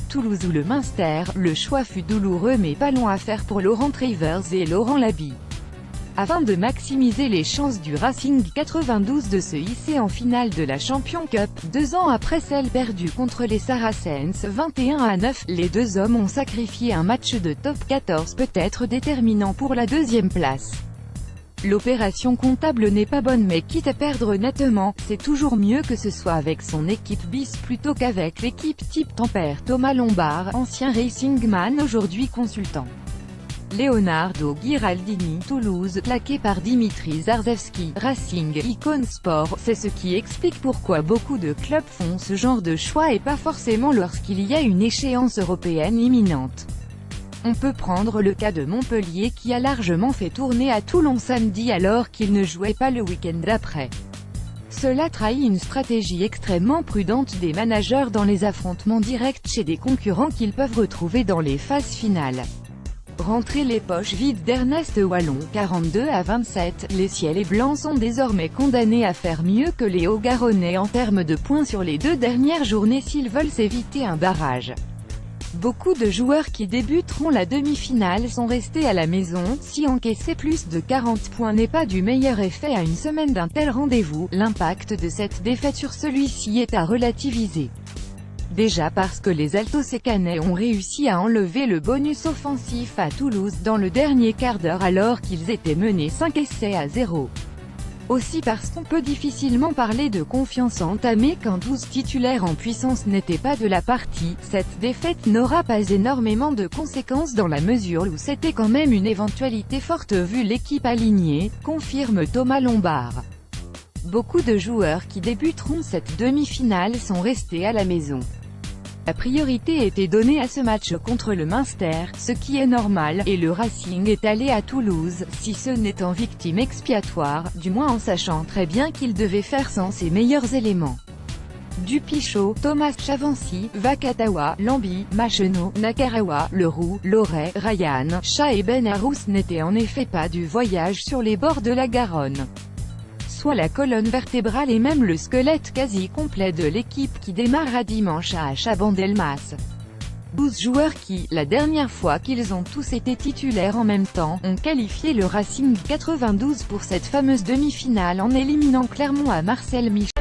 Toulouse ou le Munster, le choix fut douloureux mais pas long à faire pour Laurent Travers et Laurent Labie. Afin de maximiser les chances du Racing 92 de se hisser en finale de la Champions Cup, 2 ans après celle perdue contre les Saracens 21-9, les deux hommes ont sacrifié un match de top 14 peut-être déterminant pour la deuxième place. L'opération comptable n'est pas bonne mais quitte à perdre nettement, c'est toujours mieux que ce soit avec son équipe bis plutôt qu'avec l'équipe type tempère. Thomas Lombard, ancien Racingman aujourd'hui consultant. Leonardo Ghiraldini, Toulouse, plaqué par Dimitri Zarzewski, Racing, Icône Sport, c'est ce qui explique pourquoi beaucoup de clubs font ce genre de choix et pas forcément lorsqu'il y a une échéance européenne imminente. On peut prendre le cas de Montpellier qui a largement fait tourner à Toulon samedi alors qu'il ne jouait pas le week-end d'après. Cela trahit une stratégie extrêmement prudente des managers dans les affrontements directs chez des concurrents qu'ils peuvent retrouver dans les phases finales. Rentrer les poches vides d'Ernest Wallon, 42-27, les ciels et blancs sont désormais condamnés à faire mieux que les Hauts-Garonnais en termes de points sur les 2 dernières journées s'ils veulent s'éviter un barrage. Beaucoup de joueurs qui débuteront la demi-finale sont restés à la maison. Si encaisser plus de 40 points n'est pas du meilleur effet à une semaine d'un tel rendez-vous, l'impact de cette défaite sur celui-ci est à relativiser. Déjà parce que les Alto-Sécanais ont réussi à enlever le bonus offensif à Toulouse dans le dernier quart d'heure alors qu'ils étaient menés 5-0. Aussi parce qu'on peut difficilement parler de confiance entamée quand 12 titulaires en puissance n'étaient pas de la partie. Cette défaite n'aura pas énormément de conséquences dans la mesure où c'était quand même une éventualité forte vu l'équipe alignée, confirme Thomas Lombard. Beaucoup de joueurs qui débuteront cette demi-finale sont restés à la maison. La priorité était donnée à ce match contre le Munster, ce qui est normal, et le Racing est allé à Toulouse, si ce n'est en victime expiatoire, du moins en sachant très bien qu'il devait faire sans ses meilleurs éléments. Dupichot, Thomas Chavancy, Vakatawa, Lambi, Machenot, Nakarawa, Leroux, Loret, Ryan, Chat et Ben Arous n'étaient en effet pas du voyage sur les bords de la Garonne. Soit la colonne vertébrale et même le squelette quasi complet de l'équipe qui démarra dimanche à Chabandelmas. 12 joueurs qui, la dernière fois qu'ils ont tous été titulaires en même temps, ont qualifié le Racing 92 pour cette fameuse demi-finale en éliminant Clermont à Marcel Michel.